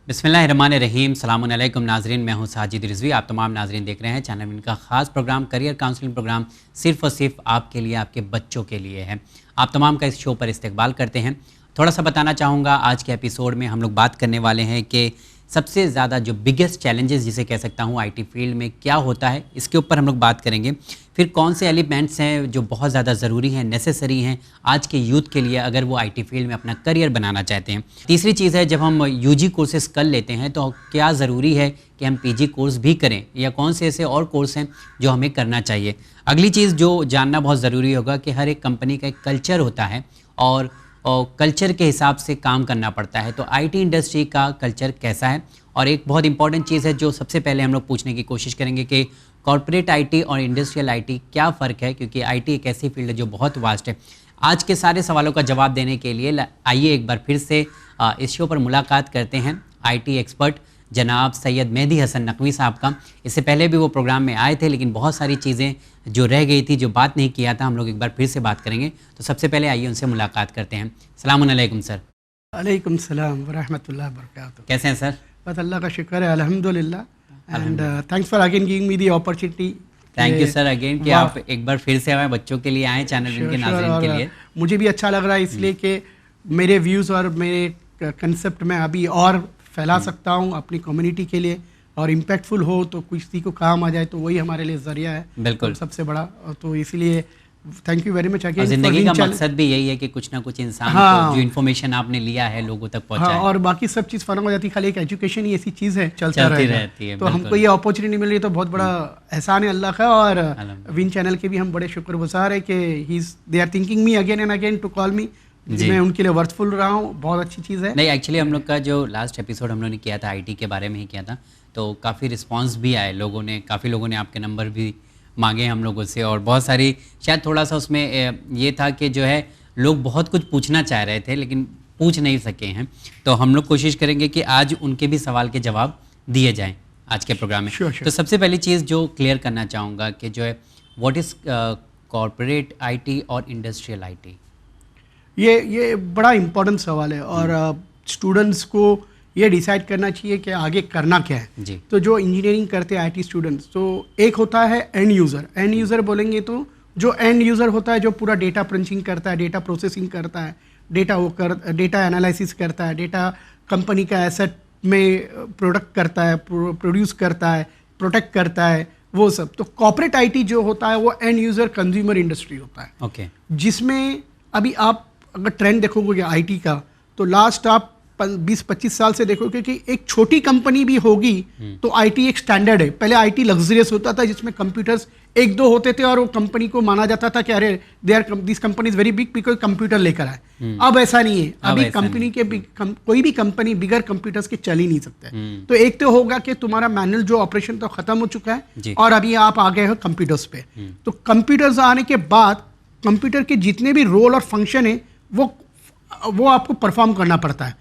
बिस्मिल्लाहिर्रहमानिर्रहीम, सलामुन अलैकुम नाजरीन। मैं हूं साजिद रिजवी। आप तमाम नाजरीन देख रहे हैं चैनल इनका ख़ास प्रोग्राम करियर काउंसलिंग प्रोग्राम सिर्फ़ और सिर्फ आपके लिए, आपके बच्चों के लिए है। आप तमाम का इस शो पर इस्तकबाल करते हैं। थोड़ा सा बताना चाहूँगा, आज के एपिसोड में हम लोग बात करने वाले हैं कि सबसे ज़्यादा जो बिगेस्ट चैलेंजेस जिसे कह सकता हूँ आईटी फील्ड में क्या होता है, इसके ऊपर हम लोग बात करेंगे। फिर कौन से एलिमेंट्स हैं जो बहुत ज़्यादा ज़रूरी हैं, नेसेसरी हैं आज के यूथ के लिए अगर वो आईटी फील्ड में अपना करियर बनाना चाहते हैं। तीसरी चीज़ है, जब हम यूजी कोर्सेज कर लेते हैं तो क्या ज़रूरी है कि हम पीजी कोर्स भी करें या कौन से ऐसे और कोर्स हैं जो हमें करना चाहिए। अगली चीज़ जो जानना बहुत ज़रूरी होगा कि हर एक कंपनी का एक कल्चर होता है और कल्चर के हिसाब से काम करना पड़ता है। तो आईटी इंडस्ट्री का कल्चर कैसा है, और एक बहुत इंपॉर्टेंट चीज़ है जो सबसे पहले हम लोग पूछने की कोशिश करेंगे कि कॉर्पोरेट आईटी और इंडस्ट्रियल आईटी क्या फ़र्क है, क्योंकि आईटी एक ऐसी फील्ड है जो बहुत वास्ट है। आज के सारे सवालों का जवाब देने के लिए आइए एक बार फिर से इस शो पर मुलाकात करते हैं आईटी एक्सपर्ट जनाब सैयद मेहदी हसन नकवी साहब का। इससे पहले भी वो प्रोग्राम में आए थे, लेकिन बहुत सारी चीज़ें जो रह गई थी, जो बात नहीं किया था, हम लोग एक बार फिर से बात करेंगे। तो सबसे पहले आइए उनसे मुलाकात करते हैं। सलामुन अलैकुम सर। अलैकुम सलाम व रहमतुल्लाहि व बरकातुहू। कैसे हैं सर? बस अल्लाह का शुक्र है, अल्हम्दुलिल्लाह। And thanks for again giving me the opportunity. Thank you sir again कि आप एक बार फिर से हमें बच्चों के लिए आए, चैनल के नाज़रीन के लिए। मुझे भी अच्छा लग रहा है इसलिए कि मेरे व्यूज़ और मेरे कंसेप्ट में अभी और फैला सकता हूँ अपनी कम्युनिटी के लिए, और इम्पैक्टफुल हो तो किसी को काम आ जाए तो वही हमारे लिए ज़रिया है बिल्कुल सबसे बड़ा। तो इसलिए thank you very much again. ज़िंदगी का मकसद भी यही है कि कुछ ना कुछ इंसान को जो इन्फॉर्मेशन आपने लिया है लोगों तक पहुंचाए। और बाकी सब चीज़ फर्क हो जाती है, खाली एक एजुकेशन ही ऐसी चीज़ है चलती रहती है। तो हमको ये अपॉर्चुनिटी मिल रही है तो बहुत बड़ा एहसान है अल्लाह का। और विन चैनल के भी हम बड़े शुक्रगुजार है कि they are thinking me again and again to call me. मैं उनके लिए वर्थफुल रहा हूँ, बहुत अच्छी चीज़ है। नहीं, एक्चुअली हम लोग का जो लास्ट एपिसोड हम लोगों ने किया था आईटी के बारे में ही किया था, तो काफ़ी रिस्पांस भी आए लोगों ने, काफ़ी लोगों ने आपके नंबर भी मांगे हम लोगों से, और बहुत सारी शायद थोड़ा सा उसमें ये था कि जो है लोग बहुत कुछ पूछना चाह रहे थे लेकिन पूछ नहीं सके हैं। तो हम लोग कोशिश करेंगे कि आज उनके भी सवाल के जवाब दिए जाएँ आज के प्रोग्राम में। sure. तो सबसे पहली चीज़ जो क्लियर करना चाहूँगा कि जो है व्हाट इज़ कॉर्पोरेट आईटी और इंडस्ट्रियल आईटी। ये बड़ा इम्पोर्टेंट सवाल है और स्टूडेंट्स को ये डिसाइड करना चाहिए कि आगे करना क्या है जी। तो जो इंजीनियरिंग करते हैं आईटी स्टूडेंट्स, तो एक होता है एंड यूज़र। एंड यूज़र बोलेंगे तो जो एंड यूज़र होता है जो पूरा डेटा क्रंचिंग करता है, डेटा प्रोसेसिंग करता है, डेटा एनालिसिस करता है, डेटा कंपनी का एसेट में प्रोडक्ट करता है, प्रोड्यूस करता है, प्रोटेक्ट करता है, वो सब। तो कॉर्पोरेट आईटी जो होता है वो एंड यूज़र कंज्यूमर इंडस्ट्री होता है। ओके। जिसमें अभी आप अगर ट्रेंड देखोगे आईटी का तो लास्ट आप 20-25 साल से देखोगे कि एक छोटी कंपनी भी होगी तो आईटी एक स्टैंडर्ड है। पहले आईटी लग्जरियस होता था जिसमें कंप्यूटर्स एक दो होते थे और वो कंपनी को माना जाता था कि अरे this company is very big because computer लेकर आए। अब ऐसा नहीं है। अभी कंपनी के कोई भी कंपनी बिगर कंप्यूटर्स के चल ही नहीं सकते। तो एक तो होगा कि तुम्हारा मैनुअल जो ऑपरेशन तो खत्म हो चुका है और अभी आप आ गए हो कंप्यूटर्स पे। तो कंप्यूटर्स आने के बाद कंप्यूटर के जितने भी रोल और फंक्शन है वो आपको परफॉर्म करना पड़ता है।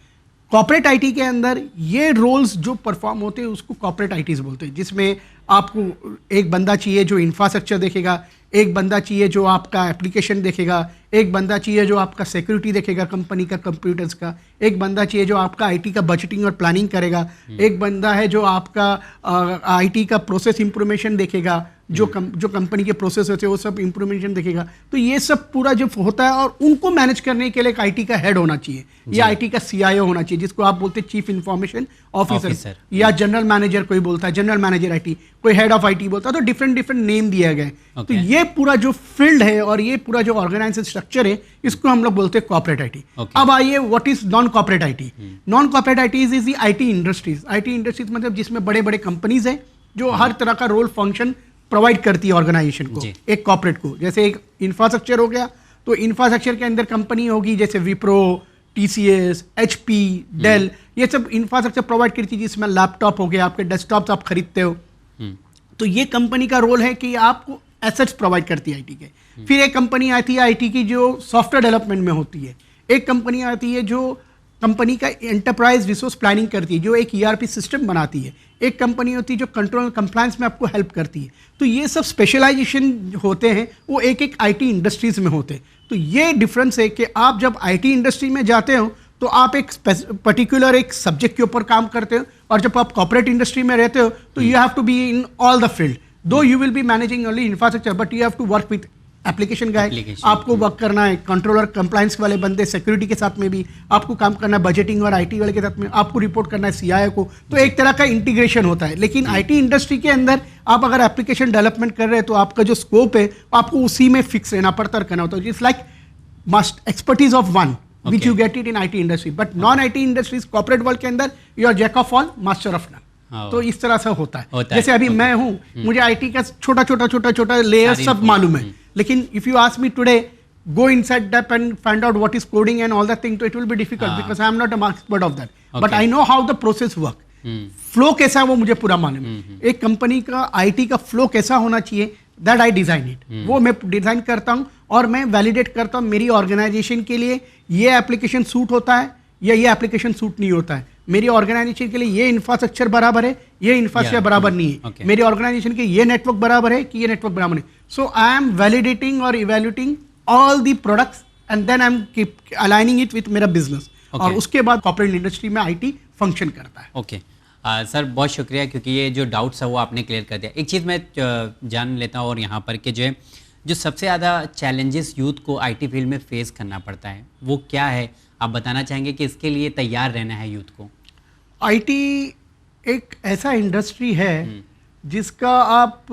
कॉर्पोरेट आईटी के अंदर ये रोल्स जो परफॉर्म होते हैं उसको कॉर्पोरेट आईटीज बोलते हैं, जिसमें आपको एक बंदा चाहिए जो इंफ्रास्ट्रक्चर देखेगा, एक बंदा चाहिए जो आपका एप्लीकेशन देखेगा, एक बंदा चाहिए जो आपका सिक्योरिटी देखेगा कंपनी का कंप्यूटर्स का, एक बंदा चाहिए जो आपका आईटी का बजटिंग और प्लानिंग करेगा, एक बंदा है जो आपका आईटी का प्रोसेस इंप्रूवमेशन देखेगा, जो कंपनी के प्रोसेस होते हैं वो सब इंप्रूवमेशन देखेगा। तो ये सब पूरा जो होता है और उनको मैनेज करने के लिए एक आईटी का हेड होना चाहिए या आईटी का सीआईओ होना चाहिए, जिसको आप बोलते हैं चीफ इंफॉर्मेशन ऑफिसर या जनरल मैनेजर कोई बोलता है, जनरल मैनेजर आईटी, कोई हेड ऑफ आईटी बोलता है। तो डिफरेंट नेम दिया गया है। तो ये पूरा जो फील्ड है और ये पूरा जो ऑर्गेनाइजेशन स्ट्रक्चर है इसको हम लोग बोलते हैं कॉर्पोरेट आईटी। अब आइए what is non corporate IT. Non corporate IT is the IT industries. IT industries मतलब जिसमें बड़े बड़े कंपनीज है जो हर तरह का रोल फंक्शन प्रोवाइड करती है ऑर्गेनाइजेशन को, एक कॉर्पोरेट को। जैसे एक इंफ्रास्ट्रक्चर हो गया तो इंफ्रास्ट्रक्चर के अंदर कंपनी होगी जैसे विप्रो, टीसीएस, एचपी, डेल, ये सब इंफ्रास्ट्रक्चर प्रोवाइड करती है, जिसमें लैपटॉप हो गया, आपके डेस्कटॉप आप खरीदते हो। तो ये कंपनी का रोल है कि आपको एसेट्स प्रोवाइड करती है आईटी के। फिर एक कंपनी आती है आईटी की जो सॉफ्टवेयर डेवलपमेंट में होती है। एक कंपनी आती है जो कंपनी का एंटरप्राइज रिसोर्स प्लानिंग करती है, जो एक ईआरपी सिस्टम बनाती है। एक कंपनी होती है जो कंट्रोल कंप्लायंस में आपको हेल्प करती है। तो ये सब स्पेशलाइजेशन होते हैं, वो एक एक आईटी इंडस्ट्रीज में होते हैं। तो ये डिफरेंस है कि आप जब आईटी इंडस्ट्री में जाते हो तो आप एक पर्टिकुलर एक सब्जेक्ट के ऊपर काम करते हो, और जब आप कॉर्पोरेट इंडस्ट्री में रहते हो तो you have to be in all the field, though you will be managing only infrastructure, but you have to work with application guy, आपको वर्क करना है कंट्रोलर कंप्लायंस वाले बंदे, सिक्योरिटी के साथ में भी आपको काम करना है, बजटिंग और आईटी वाले के साथ में आपको रिपोर्ट करना है सीआईओ को, तो एक तरह का इंटीग्रेशन होता है। लेकिन आईटी इंडस्ट्री के अंदर आप अगर एप्लीकेशन डेवलपमेंट कर रहे हैं तो आपका जो स्कोप है आपको उसी में फिक्स रहना पड़ता, करना होता है। It's like must expertise of one which you get it in IT industry, but non-IT industries corporate world के अंदर you are jack of all master of none। तो इस तरह से होता है। जैसे अभी मैं हूँ, मुझे IT का छोटा लेयर सब मालूम है, लेकिन if you ask me today go inside that and find out what is coding and all that thing, तो it will be difficult because I am not a expert of that, but I know how the process work। Flow कैसा है वो मुझे पूरा मालूम है। एक company का IT का फ्लो कैसा होना चाहिए, दैट आई डिजाइन इट, वो मैं डिजाइन करता हूँ और मैं वैलिडेट करता हूँ मेरी ऑर्गेनाइजेशन के लिए ये एप्लीकेशन सूट होता है या ये एप्लीकेशन सूट नहीं होता है, मेरी ऑर्गेनाइजेशन के लिए ये इंफ्रास्ट्रक्चर बराबर है, ये इंफ्रास्ट्रक्चर बराबर नहीं है, मेरी ऑर्गेनाइजेशन के ये नेटवर्क बराबर है कि ये नेटवर्क बराबर नहीं। सो आई एम वैलिडेटिंग और evaluating all the products and then I am aligning it with मेरा बिजनेस, और उसके बाद कॉर्पोरेट इंडस्ट्री में IT फंक्शन करता है। ओके सर, बहुत शुक्रिया, क्योंकि ये जो डाउट्स है वो आपने क्लियर कर दिया। एक चीज़ मैं जान लेता हूँ और यहाँ पर कि जो सबसे ज़्यादा चैलेंजेस यूथ को IT फील्ड में फेस करना पड़ता है वो क्या है, आप बताना चाहेंगे कि इसके लिए तैयार रहना है यूथ को? IT एक ऐसा इंडस्ट्री है जिसका आप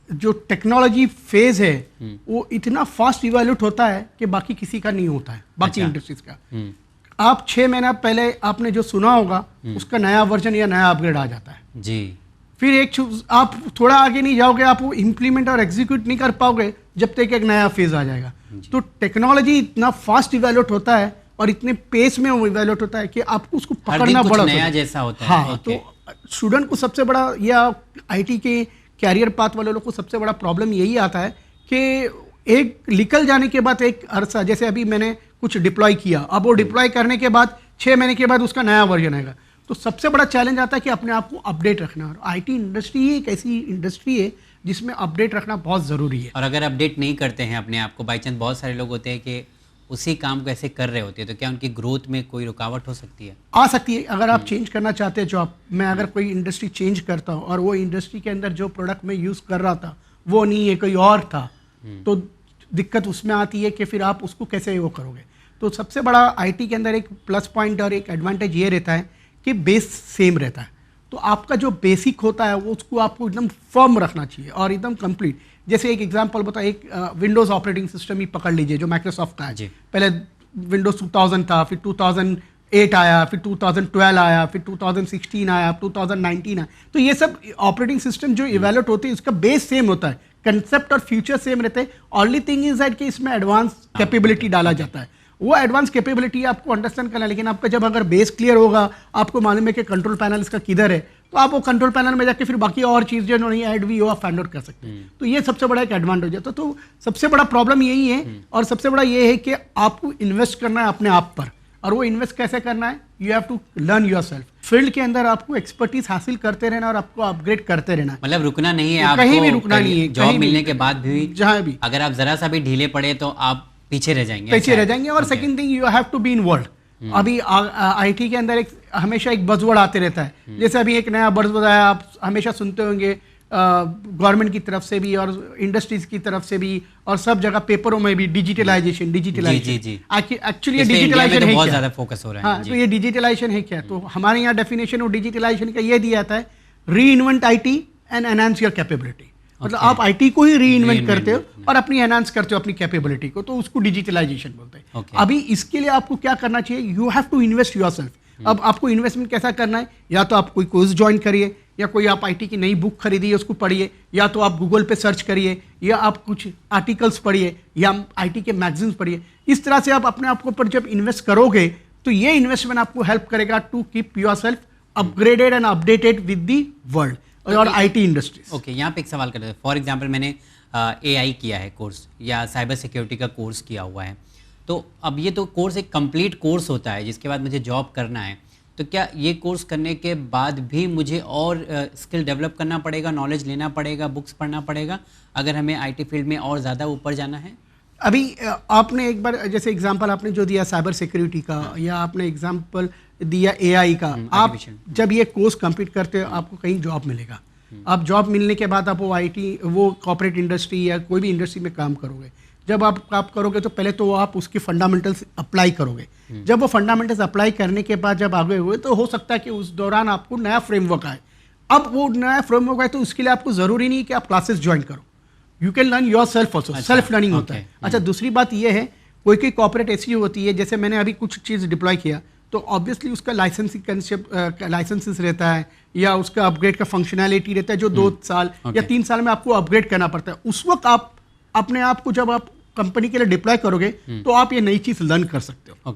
जो टेक्नोलॉजी फेज है वो इतना फास्ट इवैल्यूएट होता है कि बाकी किसी का नहीं होता है, बाकी इंडस्ट्रीज का। आप 6 महीना पहले आपने जो सुना होगा उसका नया वर्जन या नया अपग्रेड आ जाता है जी। फिर आप थोड़ा आगे नहीं जाओगे, आप वो इम्प्लीमेंट और एग्जीक्यूट नहीं कर पाओगे जब तक एक नया फेज आ जाएगा। तो टेक्नोलॉजी इतना फास्ट इवैल्यूएट होता है और इतने पेस में वो इवैल्यूएट होता है कि आपको उसको पकड़ना बड़ा नया जैसा होता है। हाँ, तो स्टूडेंट को सबसे बड़ा या IT के कैरियर पाथ वाले लोग को सबसे बड़ा प्रॉब्लम यही आता है कि एक निकल जाने के बाद एक अरसा, जैसे अभी मैंने कुछ डिप्लॉय किया, अब वो डिप्लॉय करने के बाद 6 महीने के बाद उसका नया वर्जन आएगा, तो सबसे बड़ा चैलेंज आता है कि अपने आप को अपडेट रखना। और IT इंडस्ट्री एक ऐसी इंडस्ट्री है जिसमें अपडेट रखना बहुत ज़रूरी है। और अगर अपडेट नहीं करते हैं अपने आप को, बाई चांस बहुत सारे लोग होते हैं कि उसी काम को ऐसे कर रहे होते हैं, तो क्या उनकी ग्रोथ में कोई रुकावट हो सकती है? आ सकती है। अगर आप चेंज करना चाहते हैं जॉब, मैं अगर कोई इंडस्ट्री चेंज करता हूँ और वो इंडस्ट्री के अंदर जो प्रोडक्ट मैं यूज़ कर रहा था वो नहीं है, कोई और था, तो दिक्कत उसमें आती है कि फिर आप उसको कैसे वो करोगे। तो सबसे बड़ा IT के अंदर एक प्लस पॉइंट और एक एडवांटेज ये रहता है कि बेस सेम रहता है, तो आपका जो बेसिक होता है वो उसको आपको एकदम फर्म रखना चाहिए और एकदम कंप्लीट। जैसे एक एग्जांपल बताओ, एक विंडोज़ ऑपरेटिंग सिस्टम ही पकड़ लीजिए जो माइक्रोसॉफ्ट का है। पहले विंडोज़ 2000 था, फिर 2008 आया, फिर 2012 आया, फिर 2016 आया, 2019 आया। तो ये सब ऑपरेटिंग सिस्टम जो इवैल्यूएट होते हैं उसका बेस सेम होता है, कंसेप्ट और फ्यूचर सेम रहते हैं। ओनली थिंग इज दैट कि इसमें एडवांस कैपेबिलिटी डाला जाता है, वो एडवांस कैपेबिलिटी आपको अंडरस्टैंड करना है। लेकिन आपका जब अगर बेस क्लियर होगा, आपको मालूम है कि कंट्रोल पैनल इसका किधर है, तो आप वो कंट्रोल पैनल में जाके फिर बाकी और चीज़ जो नहीं ऐड भी हो आप फाइंड आउट कर सकते हैं। तो ये सबसे बड़ा एक एडवांटेज है। तो सबसे बड़ा प्रॉब्लम यही है, और सबसे बड़ा ये है कि आपको इन्वेस्ट करना है अपने आप पर, और वो इन्वेस्ट कैसे करना है, you have to learn yourself. Field के अंदर आपको एक्सपर्टीज हासिल करते रहना और आपको अपग्रेड करते रहना, मतलब रुकना नहीं है, आपको कहीं भी रुकना नहीं है। जॉब मिलने के बाद भी जहाँ भी अगर आप जरा सा भी ढीले पड़े तो आप पीछे रह जाएंगे, और second thing you have to be involved. अभी IT के अंदर एक हमेशा एक बज़वर्ड आते रहता है, जैसे अभी एक नया बज़वर्ड आया, आप हमेशा सुनते होंगे गवर्नमेंट की तरफ से भी और इंडस्ट्रीज की तरफ से भी और सब जगह पेपरों में भी डिजिटलाइजेशन एक्चुअली डिजिटलाइजेशन है, बहुत ज्यादा फोकस हो रहा है। हाँ, तो ये डिजिटलाइजेशन है क्या, तो हमारे यहाँ डेफिनेशन ऑफ डिजिटलाइजेशन का ये दिया था, री invent IT and enhance your capability. मतलब आप IT को ही री इन्वेंट करते हो और अपनी एनहांस करते हो अपनी कैपेबिलिटी को, तो उसको डिजिटलाइजेशन बोलते हैं। अभी इसके लिए आपको क्या करना चाहिए, you have to invest yourself. अब आपको इन्वेस्टमेंट कैसा करना है, या तो आप कोई कोर्स ज्वाइन करिए, या कोई आप IT की नई बुक खरीदिए उसको पढ़िए, या तो आप गूगल पे सर्च करिए, या आप कुछ आर्टिकल्स पढ़िए, या IT के मैगजीन्स पढ़िए। इस तरह से आप अपने आप को पर जब इन्वेस्ट करोगे तो ये इन्वेस्टमेंट आपको हेल्प करेगा to keep yourself upgraded and updated with the world और IT इंडस्ट्रीज। ओके, यहाँ पे एक सवाल करते हैं। फॉर एग्जांपल मैंने AI किया है कोर्स, या साइबर सिक्योरिटी का कोर्स किया हुआ है, तो अब ये तो कोर्स एक कंप्लीट कोर्स होता है जिसके बाद मुझे जॉब करना है, तो क्या ये कोर्स करने के बाद भी मुझे और स्किल डेवलप करना पड़ेगा, नॉलेज लेना पड़ेगा, बुक्स पढ़ना पड़ेगा अगर हमें IT फील्ड में और ज़्यादा ऊपर जाना है? अभी आपने एक बार जैसे एग्जांपल आपने जो दिया साइबर सिक्योरिटी का, या आपने एग्जांपल दिया एआई का, आप जब ये कोर्स कंप्लीट करते हो आपको कहीं जॉब मिलेगा। आप जॉब मिलने के बाद आप वो आईटी, वो कॉर्पोरेट इंडस्ट्री या कोई भी इंडस्ट्री में काम करोगे। जब आप करोगे तो पहले तो आप उसके फंडामेंटल्स अप्लाई करोगे। जब वो फंडामेंटल्स अप्लाई करने के बाद जब आगे हुए तो हो सकता है कि उस दौरान आपको नया फ्रेमवर्क आए। अब वो नया फ्रेमवर्क आए तो उसके लिए आपको ज़रूरी नहीं कि आप क्लासेस ज्वाइन करो, you can learn your self also, self learning होता है। अच्छा, दूसरी बात ये है, कोई कॉर्पोरेट ऐसी होती है, जैसे मैंने अभी कुछ चीज़ डिप्लॉय किया तो ऑब्वियसली उसका लाइसेंसिंग कंसेप्ट लाइसेंसेस रहता है या उसका अपग्रेड का फंक्शनैलिटी रहता है जो 2 साल या 3 साल में आपको अपग्रेड करना पड़ता है। उस वक्त आप अपने आप को जब आप कंपनी के लिए डिप्लॉय करोगे तो आप ये नई चीज़ लर्न कर सकते हो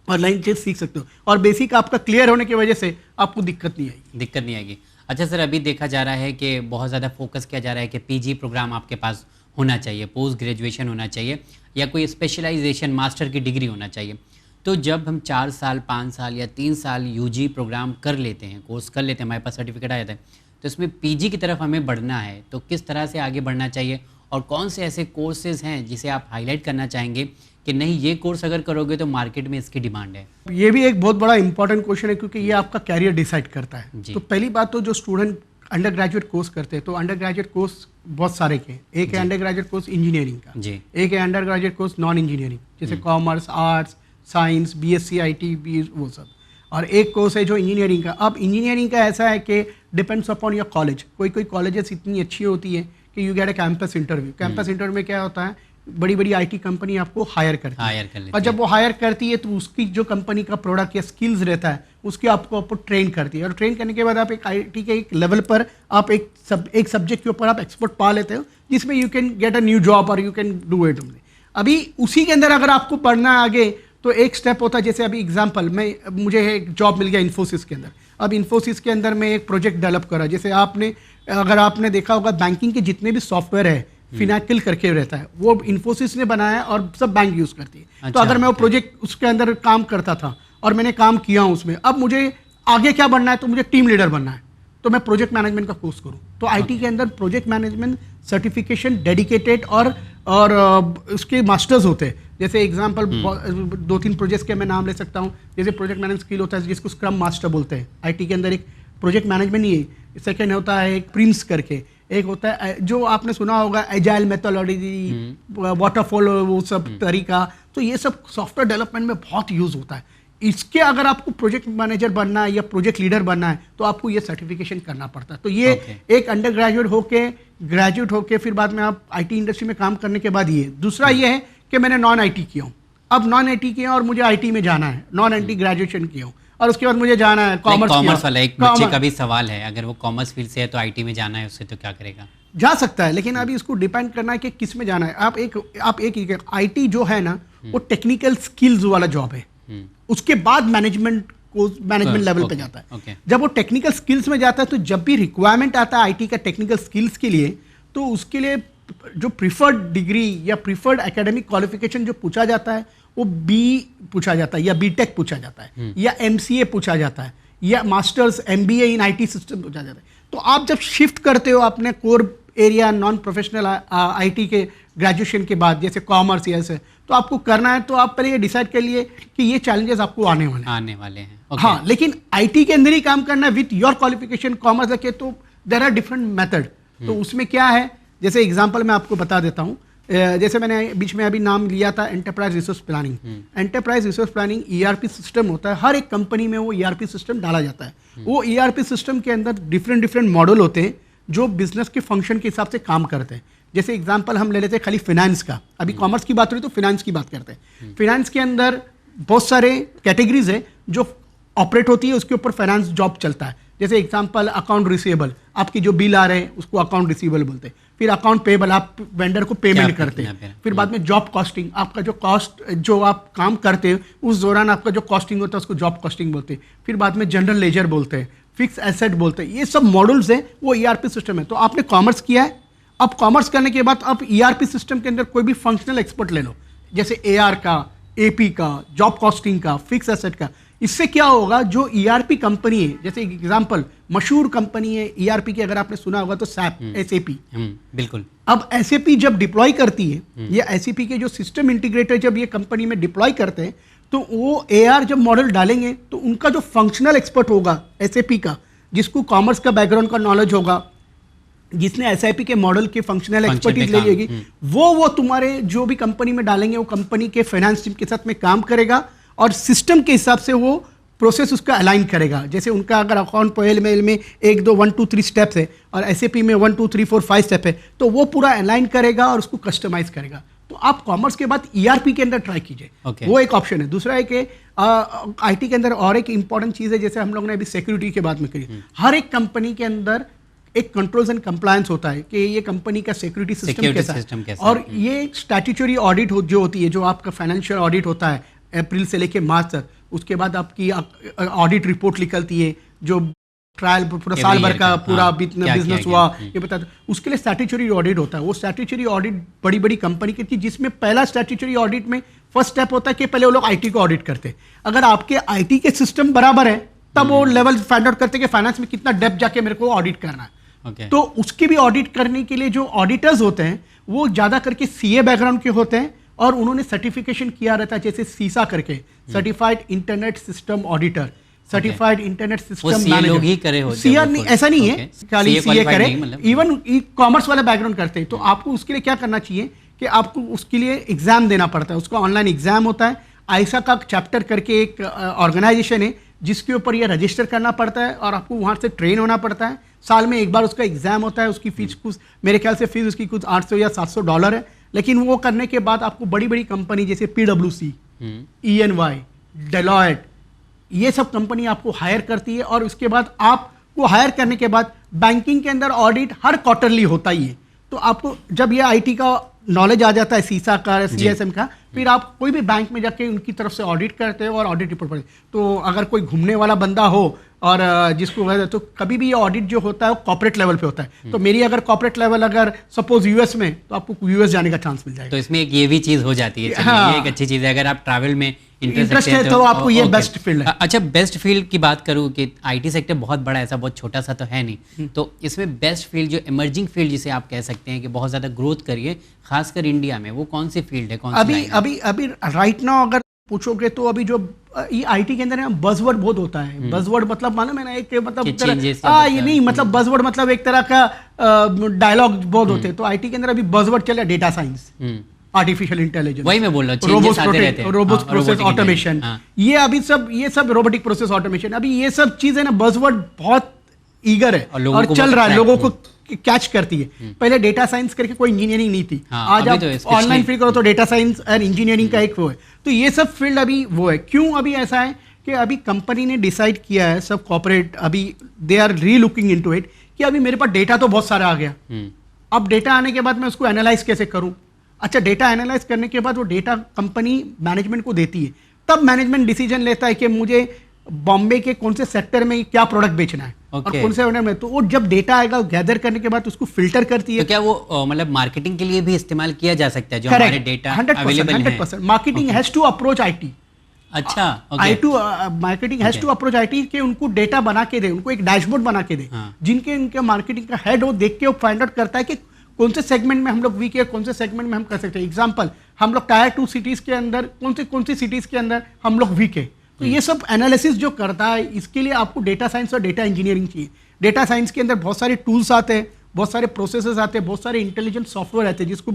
और नई चीज़ सीख सकते हो, और बेसिक आपका क्लियर होने की वजह से आपको दिक्कत नहीं आएगी। अच्छा सर, अभी देखा जा रहा है कि बहुत ज़्यादा फोकस किया जा रहा है कि पीजी प्रोग्राम आपके पास होना चाहिए, पोस्ट ग्रेजुएशन होना चाहिए या कोई स्पेशलाइजेशन मास्टर की डिग्री होना चाहिए। तो जब हम 4 साल 5 साल या 3 साल यूजी प्रोग्राम कर लेते हैं, कोर्स कर लेते हैं, हमारे पास सर्टिफिकेट आ जाता है, तो इसमें पीजी की तरफ हमें बढ़ना है तो किस तरह से आगे बढ़ना चाहिए और कौन से ऐसे कोर्सेज हैं जिसे आप हाईलाइट करना चाहेंगे कि नहीं ये कोर्स अगर करोगे तो मार्केट में इसकी डिमांड है? ये भी एक बहुत बड़ा इंपॉर्टेंट क्वेश्चन है क्योंकि ये आपका कैरियर डिसाइड करता है। तो पहली बात तो जो स्टूडेंट अंडर ग्रेजुएट कोर्स करते हैं तो अंडर ग्रेजुएट कोर्स बहुत सारे के, एक है अंडर ग्रेजुएट कोर्स इंजीनियरिंग का, एक है under graduate course non engineering जैसे commerce, arts, science, BSc, IT, वो सब, और एक कोर्स है जो इंजीनियरिंग का। अब इंजीनियरिंग का ऐसा है कि डिपेंड्स अपॉन योर कॉलेज। कोई कॉलेजेस इतनी अच्छी होती है कि you get A campus interview. Campus interview में क्या होता है, बड़ी बड़ी आईटी कंपनी आपको हायर करती है, और जब वो हायर करती है तो उसकी जो कंपनी का प्रोडक्ट या स्किल्स रहता है उसके आपको ट्रेन करती है, और ट्रेन करने के बाद आप एक आईटी के एक लेवल पर आप एक सब्जेक्ट के ऊपर आप एक्सपर्ट पा लेते हो जिसमें you can get a new job और यू कैन डू इट। अभी उसी के अंदर अगर आपको पढ़ना है आगे तो एक स्टेप होता है, जैसे अभी एग्जांपल मुझे एक जॉब मिल गया इन्फोसिस के अंदर। अब इन्फोसिस के अंदर मैं एक प्रोजेक्ट डेवलप करा, जैसे अगर आपने देखा होगा बैंकिंग के जितने भी सॉफ्टवेयर है फिनाकिल करके रहता है, वो इन्फोसिस ने बनाया है और सब बैंक यूज़ करती है। अच्छा, तो अगर मैं वो प्रोजेक्ट उसके अंदर काम करता था और मैंने काम किया हूँ उसमें, अब मुझे आगे क्या बनना है तो मुझे टीम लीडर बनना है तो मैं प्रोजेक्ट मैनेजमेंट का कोर्स करूँ। तो आईटी के अंदर प्रोजेक्ट मैनेजमेंट सर्टिफिकेशन डेडिकेटेड और उसके मास्टर्स होते हैं। जैसे एग्जांपल 2-3 प्रोजेक्ट्स के मैं नाम ले सकता हूँ। जैसे प्रोजेक्ट मैनेजमेंट स्किल होता है जिसको स्क्रम मास्टर बोलते हैं आईटी के अंदर, एक प्रोजेक्ट मैनेजमेंट ही है। सेकेंड होता है एक प्रिंस करके, एक होता है जो आपने सुना होगा एजाइल मेथोडोलॉजी, वाटरफॉल, वो सब तरीका। तो ये सब सॉफ्टवेयर डेवलपमेंट में बहुत यूज़ होता है। इसके अगर आपको प्रोजेक्ट मैनेजर बनना है या प्रोजेक्ट लीडर बनना है तो आपको ये सर्टिफिकेशन करना पड़ता है। तो ये एक अंडर ग्रेजुएट होके फिर बाद में आप आईटी इंडस्ट्री में काम करने के बाद ये। दूसरा ये है कि मैंने नॉन आईटी किया हूँ, अब नॉन आईटी किया और मुझे आईटी में जाना है, नॉन आईटी ग्रेजुएशन किया हूँ और उसके बाद मुझे जाना है कॉमर्स वाला। एक बच्चे का भी सवाल है, अगर वो कॉमर्स फील्ड से है तो आईटी में जाना है उससे तो क्या करेगा? जा सकता है, लेकिन अभी इसको डिपेंड करना है कि किस में जाना है। आप एक आईटी जो है ना वो टेक्निकल स्किल्स वाला जॉब है, उसके बाद मैनेजमेंट लेवल पे जाता है। जब वो टेक्निकल स्किल्स में जाता है तो जब भी रिक्वायरमेंट आता है आईटी का टेक्निकल स्किल्स के लिए तो उसके लिए जो प्रीफर्ड डिग्री या प्रीफर्ड एकेडमिक क्वालिफिकेशन जो पूछा जाता है वो बी पूछा जाता है या बीटेक पूछा जाता है या एमसीए पूछा जाता है या masters MBA in IT system पूछा जाता है। तो आप जब शिफ्ट करते हो अपने core area non professional IT के ग्रेजुएशन के बाद, जैसे कॉमर्स या ऐसे, तो आपको करना है तो आप पहले ये डिसाइड कर लिए कि ये चैलेंजेस आपको आने वाले हैं। हाँ, लेकिन आईटी के अंदर ही काम करना है विथ योर क्वालिफिकेशन कॉमर्स रखे तो देयर आर डिफरेंट मेथड। तो उसमें क्या है, जैसे एग्जांपल मैं आपको बता देता हूँ। जैसे मैंने बीच में अभी नाम लिया था enterprise resource planning. Enterprise resource planning ERP system होता है, हर एक कंपनी में वो ईआरपी सिस्टम डाला जाता है। वो ईआरपी सिस्टम के अंदर डिफरेंट मॉडल होते हैं जो बिजनेस के फंक्शन के हिसाब से काम करते हैं। जैसे एग्जांपल हम ले लेते हैं खाली फिनेंस का, अभी कॉमर्स की बात हो रही तो फिनेंस की बात करते हैं। फिनेंस के अंदर बहुत सारे कैटेगरीज है जो ऑपरेट होती है, उसके ऊपर फाइनेंस जॉब चलता है। जैसे एग्जांपल अकाउंट रिसीवेबल, आपकी जो बिल आ रहे हैं उसको अकाउंट रिसीवेबल बोलते हैं। फिर अकाउंट पेबल, आप वेंडर को पेमेंट करते हैं। फिर बाद में जॉब कॉस्टिंग, आपका जो कॉस्ट जो आप काम करते हैं उस दौरान आपका जो कॉस्टिंग होता है उसको जॉब कॉस्टिंग बोलते हैं। फिर बाद में जनरल लेजर बोलते हैं, फिक्स एसेट बोलते हैं। ये सब मॉडल्स हैं, वो ईआरपी सिस्टम है। तो आपने कॉमर्स किया है, अब कॉमर्स करने के बाद आप ईआरपी सिस्टम के अंदर कोई भी फंक्शनल एक्सपर्ट ले लो, जैसे एआर का, एपी का, जॉब कॉस्टिंग का, फिक्स एसेट का। इससे क्या होगा, जो ईआरपी कंपनी है, जैसे एग्जांपल मशहूर कंपनी है ईआरपी की, अगर आपने सुना होगा तो सैप, एसएपी। बिल्कुल। अब SAP जब डिप्लॉय करती है, ये SAP के जो सिस्टम इंटीग्रेटर जब ये कंपनी में डिप्लॉय करते हैं, तो वो AR जब मॉडल डालेंगे तो उनका जो फंक्शनल एक्सपर्ट होगा SAP का, जिसको कॉमर्स का बैकग्राउंड का नॉलेज होगा, जिसने SAP के मॉडल के फंक्शनल एक्सपर्टीज ले लेगी, वो तुम्हारे जो भी कंपनी में डालेंगे वो कंपनी के फाइनेंस टीम के साथ में काम करेगा और सिस्टम के हिसाब से वो प्रोसेस उसका अलाइन करेगा। जैसे उनका अगर अकाउंट पहल में 1 2 1 2 3 स्टेप्स है और SAP में 1 2 3 4 5 स्टेप है, तो वो पूरा अलाइन करेगा और उसको कस्टमाइज करेगा। तो आप कॉमर्स के बाद ERP के अंदर ट्राई कीजिए, वो एक ऑप्शन है। दूसरा है कि IT के अंदर और एक इंपॉर्टेंट चीज़ है, जैसे हम लोग ने अभी सिक्योरिटी के बात में करी, हर एक कंपनी के अंदर एक कंट्रोल्स एंड कंप्लायंस होता है कि ये कंपनी का सिक्योरिटी सिस्टम कैसा है, और ये स्टैट्यूटरी ऑडिट जो होती है, जो आपका फाइनेंशियल ऑडिट होता है अप्रैल से लेके मार्च तक, उसके बाद आपकी ऑडिट रिपोर्ट निकलती है जो ट्रायल पूरा साल भर का पूरा बिजनेस हुआ ये बताते, उसके लिए स्टैट्यूटरी ऑडिट होता है। वो स्टैट्यूटरी ऑडिट बड़ी बड़ी कंपनी की थी, जिसमें पहला स्टैट्यूटरी ऑडिट में फर्स्ट स्टेप होता है कि पहले वो लोग IT को ऑडिट करते। अगर आपके IT के सिस्टम बराबर है तब वो लेवल फाइंड आउट करते कि फाइनेंस में कितना डेप्थ जाके मेरे को ऑडिट करना है। तो उसके भी ऑडिट करने के लिए जो ऑडिटर्स होते हैं वो ज़्यादा करके CA बैकग्राउंड के होते हैं और उन्होंने सर्टिफिकेशन किया रहता है, जैसे सीसा करके, certified internet system auditor, certified internet system manager. CR नहीं, ऐसा नहीं है खाली CA करे, इवन कॉमर्स वाला बैकग्राउंड करते हैं। तो आपको उसके लिए क्या करना चाहिए कि आपको उसके लिए एग्जाम देना पड़ता है, उसका ऑनलाइन एग्जाम होता है। आयसा का चैप्टर करके एक ऑर्गेनाइजेशन है जिसके ऊपर ये रजिस्टर करना पड़ता है और आपको वहाँ से ट्रेन होना पड़ता है। साल में एक बार उसका एग्जाम होता है, उसकी फीस कुछ, मेरे ख्याल से फीस उसकी कुछ $800 या $700 है। लेकिन वो करने के बाद आपको बड़ी बड़ी कंपनी जैसे PwC, EY, डेलॉयट, ये सब कंपनी आपको हायर करती है और उसके बाद आपको हायर करने के बाद बैंकिंग के अंदर ऑडिट हर क्वार्टरली होता ही है। तो आपको जब ये IT का नॉलेज आ जाता है, सीसा का, CSM का, फिर आप कोई भी बैंक में जाके उनकी तरफ से ऑडिट करते हो और ऑडिट रिपोर्ट पढ़ते। तो अगर कोई घूमने वाला बंदा हो और जिसको, तो कभी भी ये ऑडिट जो होता है वो कॉर्पोरेट लेवल पे होता है। तो मेरी अगर कॉर्पोरेट लेवल अगर सपोज US में, तो आपको US जाने का चांस मिल जाएगा। तो इसमें एक ये भी चीज़ हो जाती है। हाँ, ये एक अच्छी चीज़ है। अगर आप ट्रैवल में इंटरेस्ट है तो आपको ये बेस्ट फील्ड है। अच्छा, बेस्ट फील्ड की बात करूँ कि IT सेक्टर बहुत बड़ा, ऐसा बहुत छोटा सा तो है नहीं, तो इसमें बेस्ट फील्ड, जो इमर्जिंग फील्ड जिसे आप कह सकते हैं कि बहुत ज़्यादा ग्रोथ करिए खासकर इंडिया में, वो कौन सी फील्ड है? कौन सी अभी राइट नाउ अगर पूछोगे तो अभी जो ये IT के अंदर बज़वर्ड बहुत होता है। बज़वर्ड मतलब मालूम है ना, एक मतलब ये नहीं, मतलब बज़वर्ड मतलब एक तरह का डायलॉग बहुत होते हैं। तो IT के अंदर अभी बज़वर्ड चला डेटा साइंस, आर्टिफिशियल इंटेलिजेंस, वही मैं बोल रहा हूँ, रोबोट प्रोसेस ऑटोमेशन, ये अभी सब रोबोटिक प्रोसेस ऑटोमेशन, अभी ये सब चीजें ना बज़वर्ड बहुत ईगर है और चल रहा है, लोगों को कैच करती है। पहले डेटा साइंस करके कोई इंजीनियरिंग नहीं थी, आज आप ऑनलाइन फील्ड करो तो डेटा साइंस और इंजीनियरिंग का एक वो है। तो ये सब फील्ड अभी वो है। क्यों अभी ऐसा है कि अभी कंपनी ने डिसाइड किया है, सब कॉर्पोरेट अभी दे आर री लुकिंग इनटू इट कि अभी मेरे पास डेटा तो बहुत सारा आ गया, अब डेटा आने के बाद मैं उसको एनालाइज कैसे करूं। अच्छा, डेटा एनालाइज करने के बाद वो डेटा कंपनी मैनेजमेंट को देती है, तब मैनेजमेंट डिसीजन लेता है कि मुझे बॉम्बे के कौन से सेक्टर में क्या प्रोडक्ट बेचना है और कौन से में। तो वो जब डेटा आएगा गैदर करने के बाद उसको फिल्टर करती है। तो क्या वो मतलब मार्केटिंग के लिए भी इस्तेमाल किया जा सकता है जो हमारे डेटा अवेलेबल है? 100% marketing has to approach IT। अच्छा, marketing has to approach IT कि उनको डेटा बना के दे, उनको एक डैशबोर्ड बना के दे, जिनके इनके मार्केटिंग का हेड हो देख के वो फाइंड आउट करता है कि कौन से सेगमेंट में हम लोग वीक है, कौन से सेगमेंट में हम कर सकते हैं। एग्जांपल, हम लोग टायर 2 सिटीज के अंदर कौन सी सिटीज के अंदर हम लोग वीक है। तो ये सब एनालिसिस जो करता है, इसके लिए आपको डेटा साइंस और डेटा इंजीनियरिंग चाहिए। डेटा साइंस के अंदर बहुत सारे टूल्स आते हैं, बहुत सारे प्रोसेसेस आते हैं, बहुत सारे इंटेलिजेंट सॉफ्टवेयर आते हैं जिसको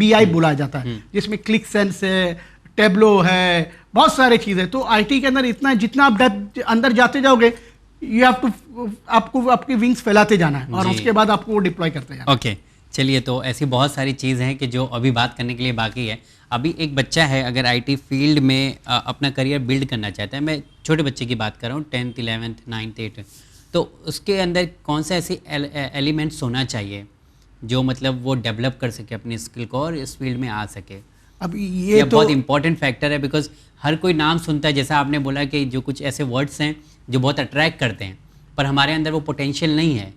BI बोला जाता है, जिसमें क्लिक सेंस है, टेब्लो है, बहुत सारे चीज़ें। तो IT के अंदर इतना, जितना आप अंदर जाते जाओगे, यू हैव टू, आपको आपकी विंग्स फैलाते जाना है और उसके बाद आपको वो डिप्लॉय करते जाना है। ओके, चलिए, तो ऐसी बहुत सारी चीज़ें हैं कि जो अभी बात करने के लिए बाकी है। अभी एक बच्चा है, अगर IT फील्ड में अपना करियर बिल्ड करना चाहता है, मैं छोटे बच्चे की बात कर रहा हूँ, 10th 11th 9th 8th, तो उसके अंदर कौन सा ऐसे एलिमेंट्स होना चाहिए जो मतलब वो डेवलप कर सके अपनी स्किल को और इस फील्ड में आ सके? अब ये तो बहुत इंपॉर्टेंट फैक्टर है, बिकॉज हर कोई नाम सुनता है, जैसा आपने बोला कि जो कुछ ऐसे वर्ड्स हैं जो बहुत अट्रैक्ट करते हैं, पर हमारे अंदर वो पोटेंशियल नहीं है।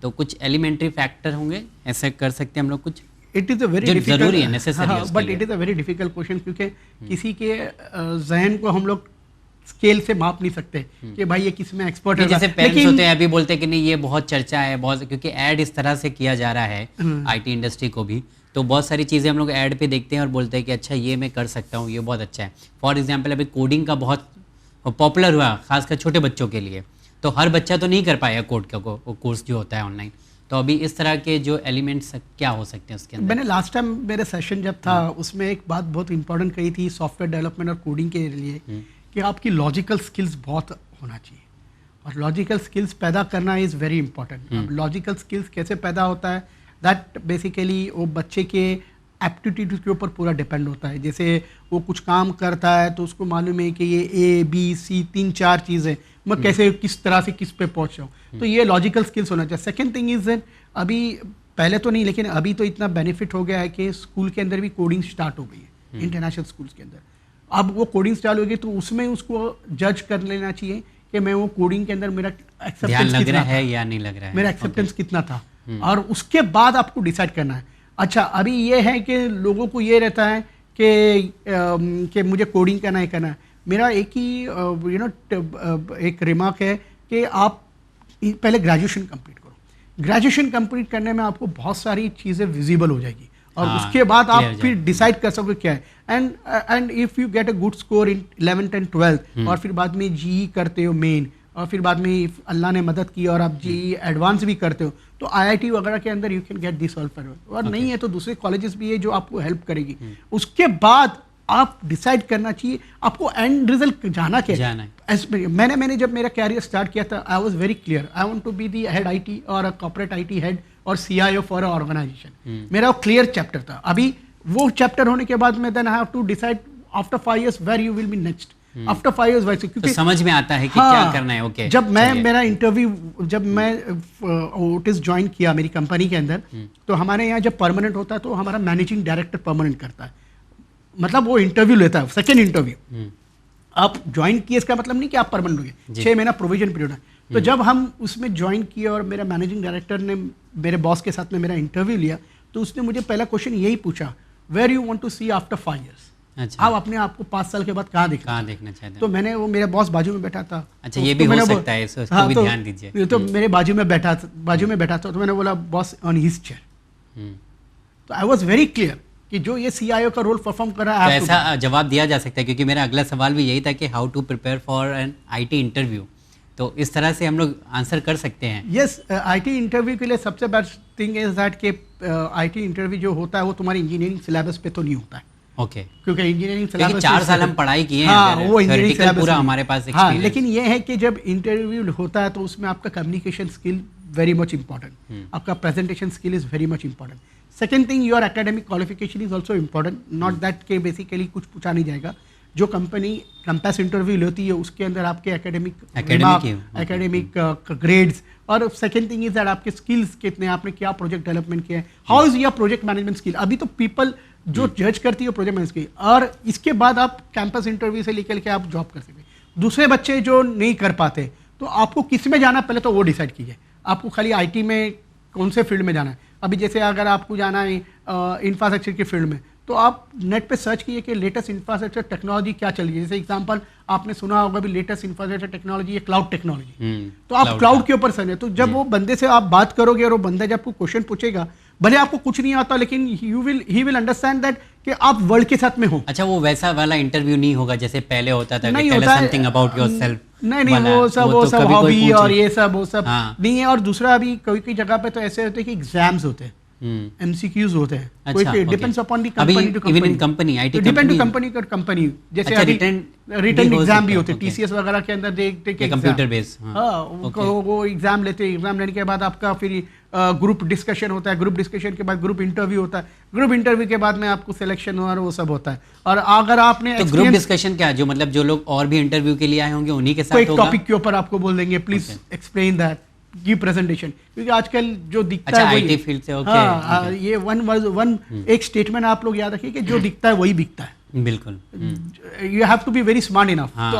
तो कुछ एलिमेंट्री फैक्टर होंगे, ऐसे कर सकते हैं हम लोग कुछ? It is a very difficult, जरूरी है, नेसेसरी है, but it is a very difficult question, क्योंकि किसी के जहन को हम लोग स्केल से माप नहीं सकते कि भाई ये किस में एक्सपर्ट है। जैसे पेरेंट्स होते हैं अभी बोलते हैं कि नहीं ये बहुत चर्चा है, बहुत, क्योंकि ऐड इस तरह से किया जा रहा है आईटी इंडस्ट्री को भी, तो बहुत सारी चीज़ें हम लोग ऐड पे देखते हैं और बोलते हैं कि अच्छा ये मैं कर सकता हूँ, ये बहुत अच्छा है। फॉर एग्जाम्पल अभी कोडिंग का बहुत पॉपुलर हुआ, खासकर छोटे बच्चों के लिए, तो हर बच्चा तो नहीं कर पाएगा कोड का कोर्स जो होता है ऑनलाइन, तो अभी इस तरह के जो एलिमेंट्स क्या हो सकते हैं उसके अंदर? मैंने लास्ट टाइम मेरे सेशन जब था उसमें एक बात बहुत इंपॉर्टेंट कही थी सॉफ्टवेयर डेवलपमेंट और कोडिंग के लिए कि आपकी लॉजिकल स्किल्स बहुत होना चाहिए, और लॉजिकल स्किल्स पैदा करना इज़ वेरी इंपॉर्टेंट। अब लॉजिकल स्किल्स कैसे पैदा होता है, दैट बेसिकली वो बच्चे के एप्टीट्यूड के ऊपर पूरा डिपेंड होता है। जैसे वो कुछ काम करता है तो उसको मालूम है कि ये A, B, C 3-4 चीज़ें मैं कैसे किस तरह से किस पे पहुँच रहा हूँ, तो ये लॉजिकल स्किल्स होना चाहिए। सेकेंड थिंग इज़ अभी पहले तो नहीं लेकिन अभी तो इतना बेनिफिट हो गया है कि स्कूल के अंदर भी कोडिंग स्टार्ट हो गई है, इंटरनेशनल स्कूल्स के अंदर। अब वो कोडिंग स्टार्ट हो गई तो उसमें उसको जज कर लेना चाहिए कि मैं वो कोडिंग के अंदर मेरा एक्सेप्टेंस लग रहा है या नहीं लग रहा है, मेरा एक्सेप्टेंस कितना था, और उसके बाद आपको डिसाइड करना है। अच्छा अभी ये है कि लोगों को ये रहता है कि मुझे कोडिंग करना है करना है। मेरा एक ही एक रिमार्क है कि आप पहले ग्रेजुएशन कंप्लीट करो। ग्रेजुएशन कंप्लीट करने में आपको बहुत सारी चीज़ें विजिबल हो जाएगी, और उसके बाद आप फिर डिसाइड कर सकोगे क्या है। And if you get a good score in 11th and 12th और फिर बाद में GE करते हो मेन, और फिर बाद में अल्लाह ने मदद की और आप GE एडवांस भी करते हो, तो IIT वगैरह के अंदर you can get this all for, और नहीं है तो दूसरे कॉलेजेस भी है जो आपको हेल्प करेगी। उसके बाद आप डिसाइड करना चाहिए आपको एंड रिजल्ट जाना क्या है। मैंने जब मेरा कैरियर स्टार्ट किया था I was very clear, I want to be the head IT और अ कॉर्पोरेट IT हेड और CIO फॉर अ ऑर्गेनाइजेशन। मेरा क्लियर चैप्टर था। अभी वो चैप्टर होने के बाद मैं then I have to decide after 5 years where you will be next, after 5 years वैसे, क्योंकि तो समझ में आता है कि क्या करना है। ओके, जब मैं मेरा इंटरव्यू जब मैं ओटिस ज्वाइन किया मेरी कंपनी के अंदर, तो हमारे यहाँ जब परमानेंट होता है तो हमारा मैनेजिंग डायरेक्टर परमानेंट करता है, मतलब वो इंटरव्यू लेता है, सेकेंड इंटरव्यू। आप ज्वाइन किए इसका मतलब नहीं कि आप परमानेंट हो गए, 6 महीना प्रोविजन पीरियड है। तो जब हम उसमें ज्वाइन किए और मेरा मैनेजिंग डायरेक्टर ने मेरे बॉस के साथ में मेरा इंटरव्यू लिया, तो उसने मुझे पहला क्वेश्चन यही पूछा, where you want to see after 5 years। अच्छा, आप अपने आप को 5 साल के बाद कहाँ देखना चाहते हैं? तो मैंने वो मेरा बॉस बाजू में बैठा था। अच्छा, ये भी हो सकता है, इसको भी ध्यान दीजिए। तो मेरे बाजू में बैठा था, तो मैंने बोला बॉस ऑन हिज चेयर। तो आई वाज वेरी क्लियर कि जो ये CIO का रोल परफॉर्म कर रहा है, तो ऐसा जवाब दिया जा सकता है, क्योंकि मेरा अगला सवाल भी यही था कि how to prepare for an IT interview, तो इस तरह से हम लोग आंसर कर सकते हैं। यस, IT इंटरव्यू के लिए सबसे बेस्ट थिंग इज दैट कि IT इंटरव्यू जो होता है वो तुम्हारी इंजीनियरिंग सिलेबस पे तो नहीं होता है। ओके, क्योंकि इंजीनियरिंग सिलेबस 4 साल हम पढ़ाई किए हैं, हाँ, वो इंजीनियरिंग सिलेबस पूरा हमारे पास हाँ, लेकिन ये है कि जब इंटरव्यू होता है तो उसमें आपका communication skill very much important, आपका presentation skill is very much important. Second thing, your academic qualification is also important, not that के बेसिकली कुछ पूछा नहीं जाएगा। जो कंपनी कैंपस इंटरव्यू लेती है उसके अंदर आपके एकेडमिक ग्रेड्स, और सेकेंड थिंग इज दैट आपके स्किल्स कितने, आपने क्या प्रोजेक्ट डेवलपमेंट किया है, how is your project management skill. अभी तो पीपल जो जज करती है प्रोजेक्ट मैनेजमेंट स्किल, और इसके बाद आप कैंपस इंटरव्यू से निकल के आप जॉब कर सकते। दूसरे बच्चे जो नहीं कर पाते, तो आपको किस में जाना पहले तो वो डिसाइड कीजिए, आपको खाली IT में कौन से फील्ड में जाना है। अभी जैसे अगर आपको जाना है इंफ्रास्ट्रक्चर के फील्ड में, तो आप नेट पे सर्च कीजिए कि लेटेस्ट इंफ्रास्ट्रक्चर टेक्नोलॉजी क्या चल रही है। जैसे एग्जांपल आपने सुना होगा भी लेटेस्ट इंफ्रास्ट्रक्चर टेक्नोलॉजी है क्लाउड टेक्नोलॉजी, तो आप क्लाउड के ऊपर सर्च, तो जब वो बंदे से आप बात करोगे और वो बंदा जब आपको क्वेश्चन पूछेगा, भले आपको कुछ नहीं आता, लेकिन ही विल अंडरस्टैंड दैट कि आप वर्ल्ड के साथ में हो। अच्छा, वो वैसा वाला इंटरव्यू नहीं होगा जैसे पहले होता था, नहीं होता है, समथिंग अबाउट योरसेल्फ, नहीं वो सब हॉबी और ये सब नहीं है। और दूसरा अभी कोई जगह पे तो ऐसे होते हैं कि एग्जाम्स होते हैं, MCQs होते हैं, कोई depends upon the company to company, depend to company to company. जैसे अभी रिटन एग्जाम भी होते हैं TCS वगैरह के अंदर, देखते कि कंप्यूटर बेस, वो एग्जाम लेते हैं। एग्जाम लेने के बाद आपका फिर ग्रुप डिस्कशन होता है, ग्रुप डिस्कशन के बाद ग्रुप इंटरव्यू होता है, ग्रुप इंटरव्यू के बाद में आपको सिलेक्शन और वो सब होता है। और अगर आपने तो ग्रुप डिस्कशन क्या, जो मतलब जो लोग और भी इंटरव्यू के लिए आए होंगे उन्हीं के साथ होगा, कोई टॉपिक के ऊपर आपको बोल देंगे प्लीज एक्सप्लेन दैट, की प्रेजेंटेशन, क्योंकि आजकल जो दिखता है वही IT फील्ड से। हाँ, ये वन एक स्टेटमेंट आप लोग याद रखिए कि जो दिखता है वही बिकता है। बिल्कुल, you have to be very smart enough, तो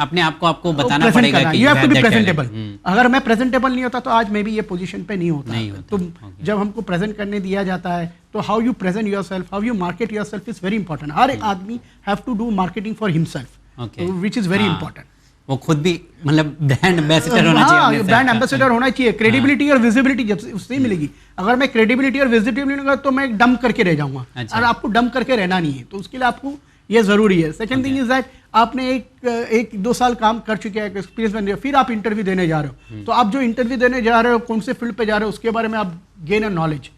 अपने आप को आपको बताना पड़ेगा कि you have to be presentable. अगर मैं प्रेजेंटेबल नहीं होता तो आज मे बी ये पोजीशन पे नहीं होता। तो जब हमको प्रेजेंट करने दिया जाता है तो how you present yourself, how you market yourself is very important. हर एक आदमी have to do marketing for himself. Okay. Which is very हाँ, इंपॉर्टेंट। वो खुद भी मतलब ब्रांड एम्बेसडर होना चाहिए अपने ब्रांड साथ। एम्बेसडर होना चाहिए। क्रेडिबिलिटी और विजिबिलिटी जब से उससे ही मिलेगी। अगर मैं क्रेडिबिलिटी और विजिबिलिटी नहीं तो मैं डंप करके रह जाऊंगा। अच्छा। और आपको डंप करके रहना नहीं है, तो उसके लिए आपको ये जरूरी है। सेकंड थिंग इज दैट आपने एक 2 साल काम कर चुके हैं, एक्सपीरियंस बन गया, फिर आप इंटरव्यू देने जा रहे हो, तो आप जो इंटरव्यू देने जा रहे हो, कौन से फील्ड पे जा रहे हो, उसके बारे में आप gain a knowledge,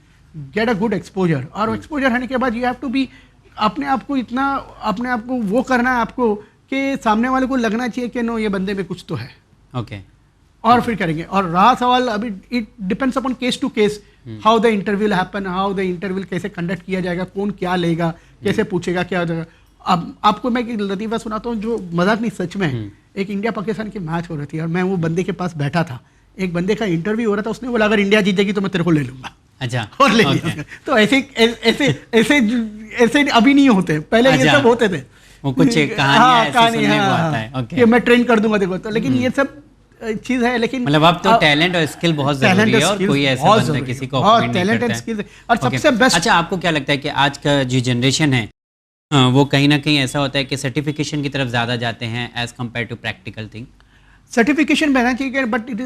get a good exposure. और एक्सपोजर होने के बाद यू हैव टू बी अपने आप को वो करना है आपको कि सामने वाले को लगना चाहिए कि नो, ये बंदे में कुछ तो है। ओके। और फिर करेंगे। और रहा सवाल, अभी it depends upon case to case how the interview happen, how the interview कैसे कंडक्ट किया जाएगा, कौन क्या लेगा, कैसे पूछेगा, क्या हो जाएगा। अब आपको मैं एक लतीफ़ा सुनाता हूँ जो मजाक नहीं, सच में। एक इंडिया पाकिस्तान की मैच हो रही थी और मैं वो बंदे के पास बैठा था, एक बंदे का इंटरव्यू हो रहा था, उसने बोला अगर इंडिया जीतेगी तो मैं तेरे को ले लूंगा। अच्छा। और ले लिया। तो ऐसे अभी नहीं होते, पहले ये सब होते थे। वो कुछ कहानी है कि मैं ट्रेन कर दूंगा देखो, तो लेकिन ये सब चीज है। लेकिन मतलब अब तो टैलेंट और स्किल बहुत जरूरी है, और कोई ऐसा बंदा किसी को बहुत टैलेंट एंड स्किल। और सबसे बेस्ट, अच्छा, आपको क्या लगता है कि आज का जो जनरेशन है वो कहीं ना कहीं ऐसा होता है कि सर्टिफिकेशन की तरफ ज्यादा जाते हैं as compare to practical thing? Certification बहना चाहिए, but it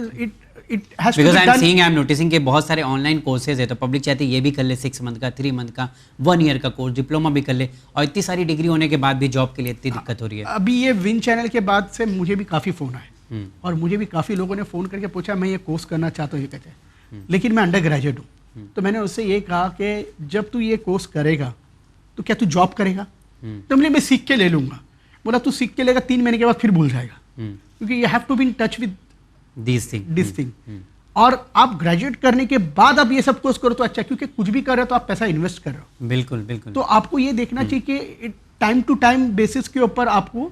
has to be because I am done. Seeing, I am noticing कि बहुत सारे ऑनलाइन कोर्सेज है, तो पब्लिक चाहती है ये भी कर ले 6 मंथ का, 3 मंथ का, 1 ईयर का कोर्स, डिप्लोमा भी कर ले, और इतनी सारी डिग्री होने के बाद भी जॉब के लिए इतनी दिक्कत हो रही है। अभी ये विन चैनल के बाद से मुझे भी काफ़ी फ़ोन आए, और मुझे भी काफ़ी लोगों ने फ़ोन करके पूछा मैं ये कोर्स करना चाहता हूँ, ये कहते हैं, लेकिन मैं अंडर ग्रेजुएट हूँ। तो मैंने उससे ये कहा कि जब तू ये कोर्स करेगा तो क्या तू जॉब करेगा? तो मैं सीख के ले लूँगा। बोला तू सीख के लेगा, 3 महीने के बाद फिर भूल जाएगा, क्योंकि you have to be in touch with this thing. और आप ग्रेजुएट करने के बाद आप ये सब कोर्स करो तो अच्छा, क्योंकि कुछ भी कर रहे हो तो आप पैसा इन्वेस्ट कर रहे हो। बिल्कुल बिल्कुल। तो आपको ये देखना चाहिए कि टाइम टू टाइम बेसिस के ऊपर आपको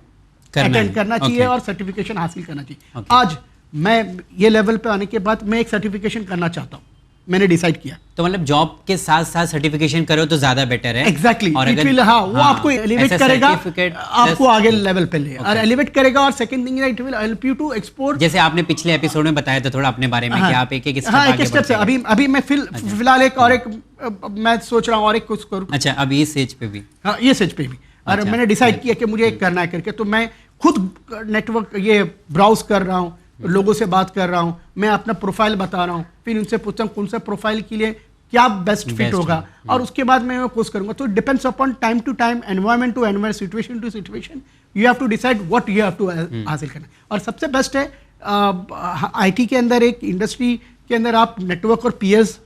अटेंड करना चाहिए और सर्टिफिकेशन हासिल करना चाहिए। आज मैं ये लेवल पे आने के बाद मैं एक सर्टिफिकेशन करना चाहता हूँ, मैंने डिसाइड किया। तो मतलब जॉब के साथ साथ सर्टिफिकेशन करो तो ज्यादा बेटर है। एग्जैक्टली। और वो आपको एलिवेट करेगा, आपको आगे लेवल पे ले और एलिवेट करेगा। और second thing it will help you to explore. जैसे आपने पिछले एपिसोड में बताया था थोड़ा अपने बारे में कि आप एक एक स्टेप से अभी मैं फिलहाल एक और एक मैं सोच रहा हूँ और एक कुछ करूँ। अच्छा, अब ये स्टेज पे भी? हाँ, ये स्टेज पे भी। और मैंने डिसाइड किया कि मुझे एक करना है करके, तो मैं खुद नेटवर्क ये ब्राउज कर रहा हूँ, लोगों से बात कर रहा हूँ, मैं अपना प्रोफाइल बता रहा हूँ, फिर उनसे पूछता हूँ कौन सा प्रोफाइल के लिए क्या बेस्ट फिट होगा, और उसके बाद मैं कोर्स करूँगा। तो depends upon time to time, environment to environment, situation to situation, you have to decide what you have to हासिल करना। और सबसे बेस्ट है आईटी के अंदर, एक इंडस्ट्री के अंदर आप नेटवर्क और पीयर्स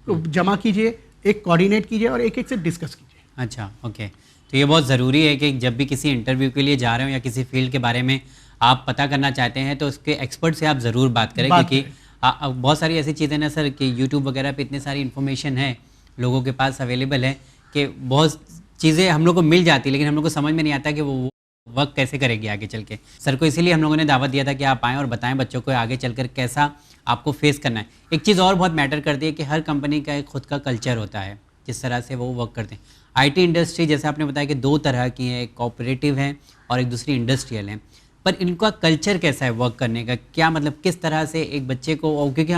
जमा कीजिए, एक कोऑर्डिनेट कीजिए और एक एक से डिस्कस कीजिए। अच्छा, ओके। तो ये बहुत ज़रूरी है कि जब भी किसी इंटरव्यू के लिए जा रहे हो या किसी फील्ड के बारे में आप पता करना चाहते हैं तो उसके एक्सपर्ट से आप ज़रूर बात करें, क्योंकि बहुत सारी ऐसी चीज़ें ना सर कि यूट्यूब वगैरह पे इतनी सारी इन्फॉर्मेशन है लोगों के पास अवेलेबल है कि बहुत चीज़ें हम लोग को मिल जाती है, लेकिन हम लोग को समझ में नहीं आता कि वो वर्क कैसे करेगी आगे चल के। सर को इसीलिए हम लोगों ने दावत दिया था कि आप आएँ और बताएं बच्चों को आगे चलकर कैसा आपको फेस करना है। एक चीज़ और बहुत मैटर करती है कि हर कंपनी का एक खुद का कल्चर होता है, जिस तरह से वो वर्क करते हैं। आईटी इंडस्ट्री जैसे आपने बताया कि 2 तरह की है, एक कोऑपरेटिव है और एक दूसरी इंडस्ट्रियल है, पर इनका कल्चर कैसा है वर्क करने का? क्या मतलब किस तरह से एक बच्चे को, क्योंकि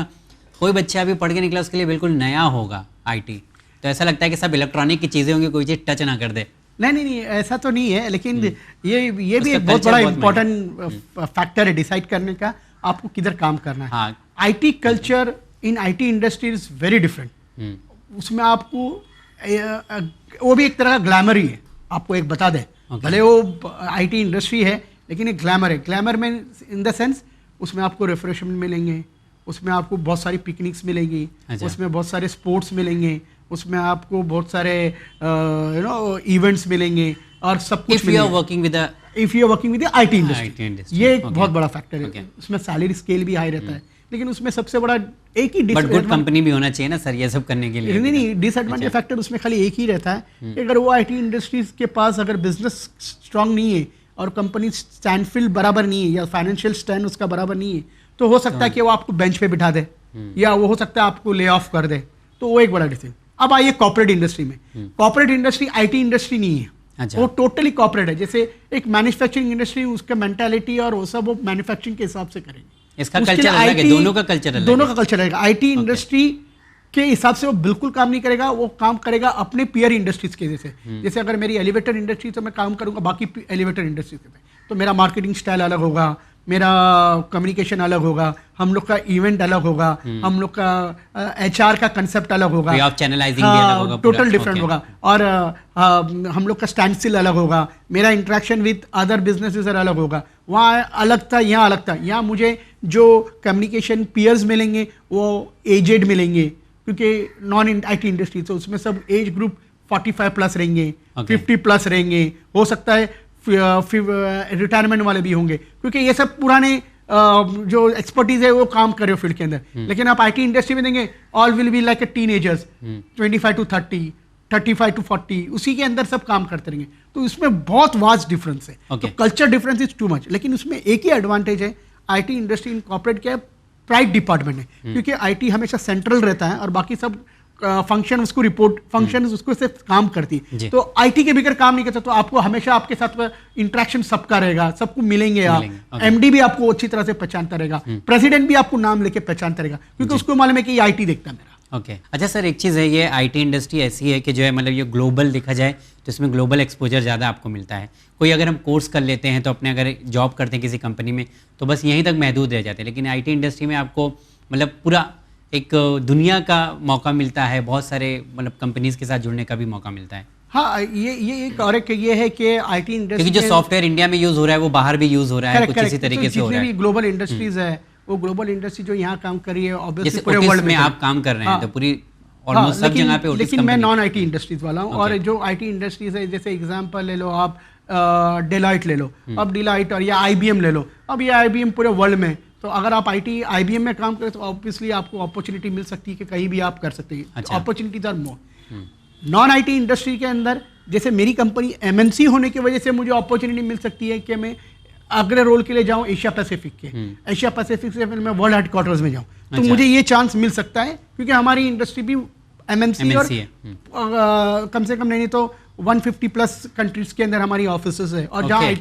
कोई बच्चा अभी पढ़ के निकला उसके लिए बिल्कुल नया होगा आईटी, तो ऐसा लगता है कि सब इलेक्ट्रॉनिक की चीज़ें होंगी, कोई चीज़ टच ना कर दे। नहीं, ऐसा तो नहीं है, लेकिन ये भी एक बहुत बड़ा इंपॉर्टेंट फैक्टर है डिसाइड करने का, आपको किधर काम करना है। हाँ। IT culture in IT industry is very different. उसमें आपको वो भी एक तरह का ग्लैमर ही है, आपको एक बता दें। भले वो आईटी इंडस्ट्री है लेकिन एक ग्लैमर है। ग्लैमर में इन द सेंस उसमें आपको रिफ्रेशमेंट मिलेंगे, उसमें आपको बहुत सारी पिकनिक्स मिलेंगी, उसमें बहुत सारे स्पोर्ट्स मिलेंगे, उसमें आपको बहुत सारे इवेंट्स मिलेंगे और सब कुछ if you are working with IT industry, ये एक बहुत बड़ा फैक्टर है। उसमें सैलरी स्केल भी हाई रहता है, लेकिन उसमें सबसे बड़ा एक ही गुड कंपनी भी होना चाहिए ना सर ये सब करने के लिए। नहीं, डिसएडवांटेज फैक्टर उसमें खाली एक ही रहता है कि अगर वो आईटी इंडस्ट्रीज के पास अगर बिजनेस स्ट्रांग नहीं है और कंपनी स्टैंडफिल बराबर नहीं है या फाइनेंशियल स्टैंड उसका बराबर नहीं है, तो हो सकता है कि वो आपको बेंच पे बिठा दे या वो हो सकता है आपको ले ऑफ कर दे, तो वो एक बड़ा डिसीजन। अब आइए कॉर्पोरेट इंडस्ट्री में। कॉर्पोरेट इंडस्ट्री आईटी इंडस्ट्री नहीं है। अच्छा। वो टोटली कॉर्पोरेट है। जैसे एक मैन्युफैक्चरिंग इंडस्ट्री, उसका मेंटालिटी और वो सब वो मैन्युफैक्चरिंग के हिसाब से करेंगे। इसका कल्चर अलग है, दोनों का कल्चर अलग है। दोनों का कल्चर रहेगा। आईटी इंडस्ट्री के हिसाब से वो बिल्कुल काम नहीं करेगा, वो काम करेगा अपने पीयर इंडस्ट्रीज के जैसे। जैसे अगर मेरी एलिवेटर इंडस्ट्री तो मैं काम करूंगा बाकी एलिवेटर इंडस्ट्रीज पे। तो मेरा मार्केटिंग स्टाइल अलग होगा, मेरा कम्युनिकेशन अलग होगा, हम लोग का इवेंट अलग होगा, हम लोग का HR का कंसेप्ट अलग होगा, चैनलाइजिंग भी अलग होगा, टोटल डिफरेंट होगा, और हम लोग का स्टैंड स्टिल अलग होगा, मेरा इंटरेक्शन विद अदर बिजनेसेस अलग होगा। वहाँ अलग था, यहाँ अलग था। यहाँ मुझे जो कम्युनिकेशन पीयर्स मिलेंगे वो एजेड मिलेंगे, क्योंकि नॉन IT इंडस्ट्री, तो उसमें सब एज ग्रुप 45 प्लस रहेंगे, 50 प्लस रहेंगे, हो सकता है रिटायरमेंट वाले भी होंगे, क्योंकि ये सब पुराने जो एक्सपर्टीज है वो काम करे हो फील्ड के अंदर। लेकिन आप IT इंडस्ट्री में देंगे, all will be like a teenagers, 25 to 30, 35 to 40, उसी के अंदर सब काम करते रहेंगे। तो इसमें बहुत वास्ट डिफरेंस है। तो culture difference is too much. लेकिन उसमें एक ही एडवांटेज है, IT इंडस्ट्री इनकॉर्पोरेट क्या है, प्राइड डिपार्टमेंट है, क्योंकि IT हमेशा सेंट्रल रहता है और बाकी सब फंक्शन उसको रिपोर्ट, फंक्शन उसको सिर्फ काम करती है। तो IT के बगैर काम नहीं करता, तो आपको हमेशा आपके साथ इंटरेक्शन सबका रहेगा, सबको मिलेंगे आप, MD भी आपको अच्छी तरह से पहचानता रहेगा, प्रेसिडेंट भी आपको नाम लेके पहचानता रहेगा, क्योंकि उसको मालूम है कि ये IT देखता है मेरा। अच्छा सर, एक चीज़ है, ये IT इंडस्ट्री ऐसी है कि जो है मतलब ये ग्लोबल देखा जाए तो इसमें ग्लोबल एक्सपोजर ज़्यादा आपको मिलता है। कोई अगर हम कोर्स कर लेते हैं तो अपने अगर जॉब करते हैं किसी कंपनी में तो बस यहीं तक महदूद रह जाते हैं, लेकिन IT इंडस्ट्री में आपको मतलब पूरा एक दुनिया का मौका मिलता है, बहुत सारे मतलब कंपनीज के साथ जुड़ने का भी मौका मिलता है। हाँ, ये करेक्ट ये है कि IT इंडस्ट्री, क्योंकि जो सॉफ्टवेयर इंडिया में यूज़ हो रहा है वो बाहर भी यूज़ हो रहा है, कुछ इसी तरीके से हो रहा है। जितनी भी ग्लोबल इंडस्ट्रीज है, वो ग्लोबल इंडस्ट्री जो यहाँ काम कर रही है, ऑब्वियसली पूरे वर्ल्ड में आप काम कर रहे हैं, तो पूरी ऑलमोस्ट सब जगह पे। लेकिन मैं नॉन IT इंडस्ट्रीज वाला हूँ, और जो IT इंडस्ट्रीज है, जैसे एग्जांपल ले लो आप, डेलॉयट ले लो, अब डेलॉयट और या IBM ले लो, अब ये IBM पूरे वर्ल्ड में, तो अगर आप IBM में काम करें तो ऑब्वियसली आपको अपॉर्चुनिटी मिल सकती है कि कहीं भी आप कर सकते हैं। Opportunities are more. Non IT industry के अंदर जैसे मेरी कंपनी MNC होने की वजह से मुझे अपॉर्चुनिटी मिल सकती है कि मैं अगले रोल के लिए जाऊं एशिया पैसिफिक के, एशिया पैसिफिक से फिर मैं वर्ल्ड हेडक्वार्टर्स में जाऊं, तो मुझे ये चांस मिल सकता है, क्योंकि हमारी इंडस्ट्री भी MNC और कम से कम नहीं तो 150 प्लस कंट्रीज के अंदर हमारी ऑफिसेज है, और जहाँ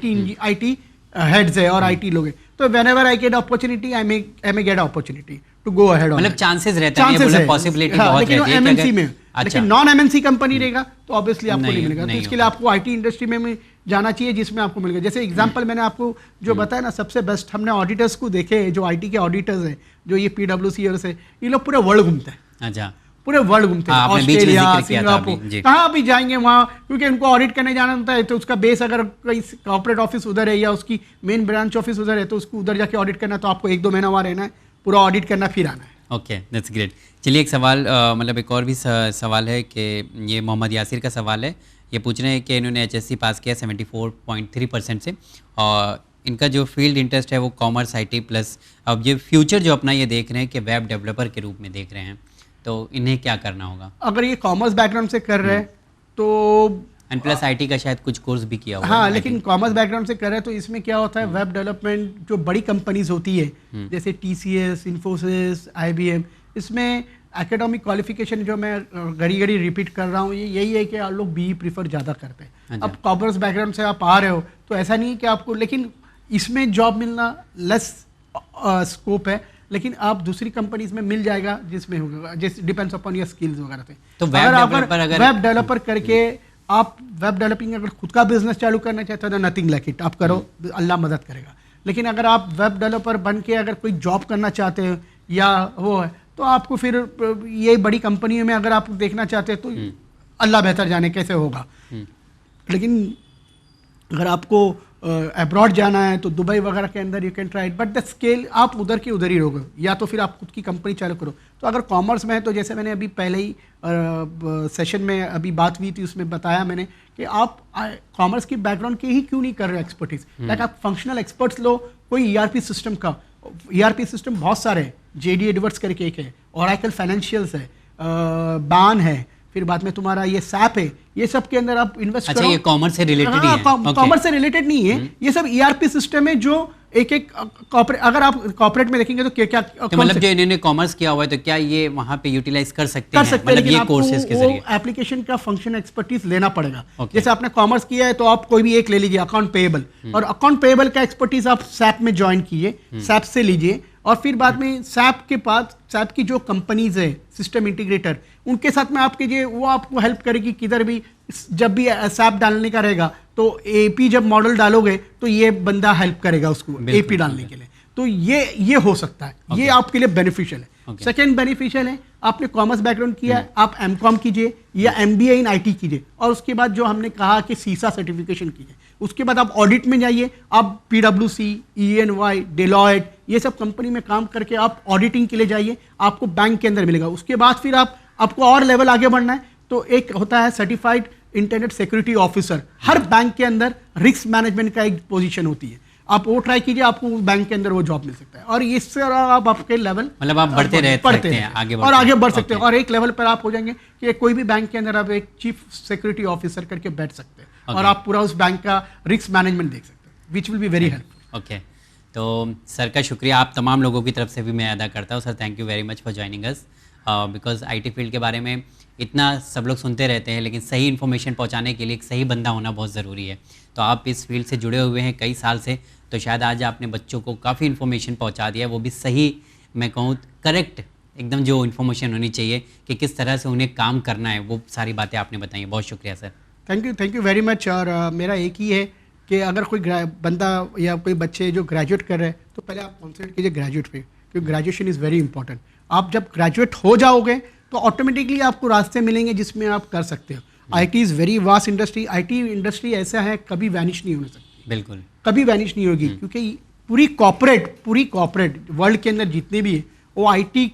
IT हेड्स है और IT लोग हैं, तो whenever I get opportunity, I may get opportunity to go ahead on. मतलब चांसेस रहते हैं, मतलब पॉसिबिलिटी बहुत रहती है। लेकिन MNC में, लेकिन नॉन MNC कंपनी रहेगा तो ऑब्वियसली आपको नहीं मिलेगा। तो इसके लिए आपको IT इंडस्ट्री में जाना चाहिए, जिसमें आपको मिलेगा। जैसे एग्जांपल मैंने आपको जो बताया ना, सबसे बेस्ट हमने ऑडिटर्स को देखे, जो IT के ऑडिटर्स हैं, जो ये PwC और से, ये लोग पूरे वर्ल्ड घूमते हैं। अच्छा, पूरे वर्ल्ड घूमते हैं, ऑस्ट्रेलिया, सिंगापुर, कहाँ भी जाएंगे वहाँ, क्योंकि उनको ऑडिट करने जाना होता है, तो उसका बेस अगर कोई कॉर्पोरेट ऑफिस उधर है या उसकी मेन ब्रांच ऑफिस उधर है, तो उसको उधर जाके ऑडिट करना, तो आपको 1-2 महीना वहाँ रहना है, पूरा ऑडिट करना, फिर आना है। Okay, that's great. चलिए एक सवाल, मतलब एक और भी सवाल है कि ये मोहम्मद यासिर का सवाल है। ये पूछ रहे हैं कि इन्होंने HSC पास किया 74.3% से, और इनका जो फील्ड इंटरेस्ट है वो कॉमर्स IT प्लस, अब ये फ्यूचर जो अपना ये देख रहे हैं कि वेब डेवलपर के रूप में देख रहे हैं, तो इन्हें क्या करना होगा? अगर ये कॉमर्स बैकग्राउंड से कर रहे हैं तो, एंड प्लस IT का शायद कुछ कोर्स भी किया हुआ। हाँ, लेकिन कॉमर्स बैकग्राउंड से कर रहे हैं तो इसमें क्या होता है, वेब डेवलपमेंट जो बड़ी कंपनीज होती है, जैसे TCS, इन्फोसिस, IBM, इसमें एकेडमिक क्वालिफिकेशन जो मैं घड़ी घड़ी रिपीट कर रहा हूँ, ये यही है कि आप लोग BE प्रीफर ज़्यादा करते हैं। अब कॉमर्स बैकग्राउंड से आप आ रहे हो तो ऐसा नहीं है कि आपको, लेकिन इसमें जॉब मिलना लेस स्कोप है, लेकिन आप दूसरी कंपनीज में मिल जाएगा जिसमें होगा, जिस डिपेंड्स अपॉन योर स्किल्स वगैरह पे। तो वेब डेवलपर करके आप वेब डेवलपिंग अगर खुद का बिजनेस चालू करना चाहते हो तो नथिंग लाइक इट, आप करो, अल्लाह मदद करेगा। लेकिन अगर आप वेब डेवलपर बन के अगर कोई जॉब करना चाहते हो या वो है, तो आपको फिर ये बड़ी कंपनियों में अगर आप देखना चाहते हैं तो अल्लाह बेहतर जाने कैसे होगा। लेकिन अगर आपको अब्रॉड जाना है तो दुबई वगैरह के अंदर you can try it, but the scale आप उधर की उधर ही रहोगे, या तो फिर आप खुद की कंपनी चालू करो। तो अगर कॉमर्स में है तो जैसे मैंने अभी पहले ही सेशन में अभी बात हुई थी, उसमें बताया मैंने कि आप कॉमर्स की बैकग्राउंड के ही क्यों नहीं कर रहे हो एक्सपर्टीज, लाइक आप फंक्शनल एक्सपर्ट्स लो, कोई ERP सिस्टम का, ERP सिस्टम बहुत सारे हैं, JD एडवर्ड्स करके एक है, ओरेकल फाइनेंशियल्स है, बान है, फिर बाद में तुम्हारा ये SAP है, ये सब के अंदर आप इन्वेस्ट करो। ये कॉमर्स से रिलेटेड ही है? कॉमर्स से रिलेटेड नहीं है, ये सब ERP सिस्टम है जो एक कॉर्पोरेट, अगर आप कॉर्पोरेट में देखेंगे तो क्या तो मतलब जो इन्होंने कॉमर्स किया हुआ है तो क्या ये वहाँ पे यूटिलाइज कर सकते हैं, मतलब ये कोर्सेज के जरिए? एप्लीकेशन का फंक्शन एक्सपर्टीज लेना पड़ेगा। जैसे आपने कॉमर्स किया है तो आप कोई भी एक ले लीजिए, अकाउंट पेएबल, और अकाउंट पेएबल का एक्सपर्टीज आप SAP में ज्वाइन कीजिए, SAP से लीजिए, और फिर बाद में SAP के पास SAP की जो कंपनीज है सिस्टम इंटीग्रेटर, उनके साथ में आप कीजिए, वो आपको हेल्प करेगी किधर भी जब भी एसएप डालने का रहेगा तो एपी जब मॉडल डालोगे तो ये बंदा हेल्प करेगा उसको एपी डालने के लिए। तो ये हो सकता है, ये आपके लिए बेनिफिशियल है। सेकेंड बेनिफिशियल है, आपने कॉमर्स बैकग्राउंड किया है, आप एमकॉम कीजिए या एमबीए इन आईटी कीजिए, और उसके बाद जो हमने कहा कि सीसा सर्टिफिकेशन कीजिए, उसके बाद आप ऑडिट में जाइए, आप पीडब्ल्यूसी, ईएनवाई, डेलॉयट, ये सब कंपनी में काम करके आप ऑडिटिंग के लिए जाइए, आपको बैंक के अंदर मिलेगा। उसके बाद फिर आपको और लेवल आगे बढ़ना है तो एक होता है सर्टिफाइड इंटरनेट सिक्योरिटी ऑफिसर, हर बैंक के अंदर रिस्क मैनेजमेंट का एक पोजीशन होती है, आप वो ट्राई कीजिए, आपको बैंक के अंदर वो जॉब मिल सकता है। और इससे आप आपके लेवल मतलब आप बढ़ते हैं आगे बढ़ सकते हैं, और एक लेवल पर आप हो जाएंगे कि कोई भी बैंक के अंदर आप एक चीफ सिक्योरिटी ऑफिसर करके बैठ सकते हैं और आप पूरा उस बैंक का रिस्क मैनेजमेंट देख सकते हैं, which will be very helpful. Okay, तो सर का शुक्रिया आप तमाम लोगों की तरफ से भी मैं अदा करता हूँ। Sir thank you very much for joining us, because IT field के बारे में इतना सब लोग सुनते रहते हैं, लेकिन सही इन्फॉर्मेशन पहुंचाने के लिए एक सही बंदा होना बहुत ज़रूरी है। तो आप इस फील्ड से जुड़े हुए हैं कई साल से, तो शायद आज आपने बच्चों को काफ़ी इन्फॉर्मेशन पहुंचा दिया, वो भी सही, मैं कहूँ करेक्ट, एकदम जो इन्फॉर्मेशन होनी चाहिए कि किस तरह से उन्हें काम करना है, वो सारी बातें आपने बताई। बहुत शुक्रिया sir. Thank you very much. और मेरा एक ही है कि अगर कोई बंदा या कोई बच्चे जो ग्रेजुएट कर रहे हैं तो पहले आप कॉन्सेंट्रेट कीजिए ग्रेजुएट पे, क्योंकि ग्रेजुएशन इज़ वेरी इंपॉर्टेंट। आप जब ग्रेजुएट हो जाओगे तो ऑटोमेटिकली आपको रास्ते मिलेंगे जिसमें आप कर सकते हो। IT is very vast industry, IT industry ऐसा है कभी वैनिश नहीं हो सकती, बिल्कुल कभी वैनिश नहीं होगी, क्योंकि पूरी कॉर्पोरेट वर्ल्ड के अंदर जितने भी है वो आईटी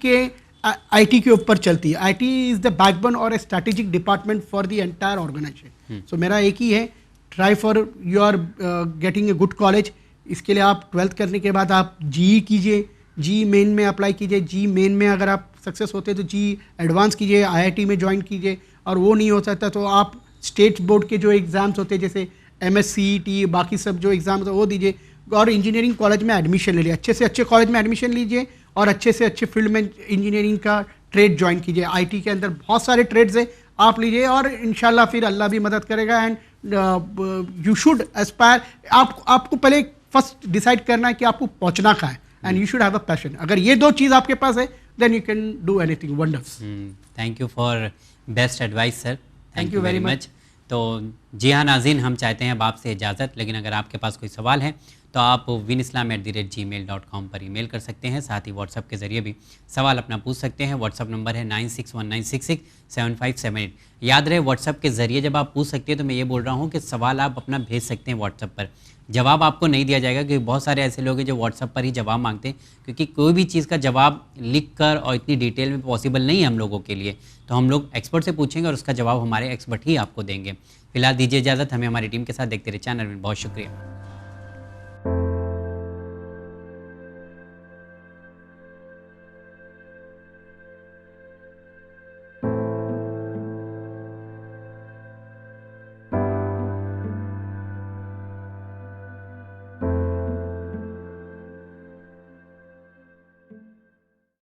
के ऊपर चलती है। आईटी इज़ द बैकबोन और a strategic department for the entire organisation. So मेरा एक ही है, try for you are getting a good college. इसके लिए आप 12th करने के बाद आप जी कीजिए, जी मेन में अप्लाई कीजिए, जी मेन में अगर आप सक्सेस होते हैं तो जी एडवांस कीजिए, आईआईटी में ज्वाइन कीजिए, और वो नहीं हो सकता तो आप स्टेट बोर्ड के जो एग्ज़ाम्स होते हैं जैसे एमएससीईटी, बाकी सब जो एग्ज़ाम्स वो दीजिए, और इंजीनियरिंग कॉलेज में एडमिशन ले लीजिए, अच्छे से अच्छे कॉलेज में एडमिशन लीजिए और अच्छे से अच्छे फील्ड में इंजीनियरिंग का ट्रेड ज्वाइन कीजिए। आईटी के अंदर बहुत सारे ट्रेड्स है, आप लीजिए और इंशाल्लाह फिर अल्लाह भी मदद करेगा। एंड यू शुड एस्पायर, आपको पहले फर्स्ट डिसाइड करना है कि आपको पहुंचना कहाँ है, and you should have a passion. अगर ये दो चीज़ आपके पास है then you can do anything wonders. Thank you for best advice sir, thank you very much. तो जी हाँ नाज़रीन, हम चाहते हैं अब आपसे इजाज़त, लेकिन अगर आपके पास कोई सवाल है तो आप winislam@gmail.com पर ईमेल कर सकते हैं, साथ ही व्हाट्सअप के ज़रिए भी सवाल अपना पूछ सकते हैं। व्हाट्सअप नंबर है 9619667578। याद रहे व्हाट्सअप के ज़रिए जब आप पूछ सकते हैं तो मैं ये बोल रहा हूँ कि सवाल आप अपना भेज सकते हैं व्हाट्सअप पर, जवाब आपको नहीं दिया जाएगा, क्योंकि बहुत सारे ऐसे लोग हैं जो व्हाट्सअप पर ही जवाब मांगते हैं, क्योंकि कोई भी चीज़ का जवाब लिख कर और इतनी डिटेल में पॉसिबल नहीं है हम लोगों के लिए। तो हम लोग एक्सपर्ट से पूछेंगे और उसका जवाब हमारे एक्सपर्ट ही आपको देंगे। फिलहाल दीजिए इजाज़त, हमें हमारी टीम के साथ देखते रहे चैनल में। बहुत शुक्रिया।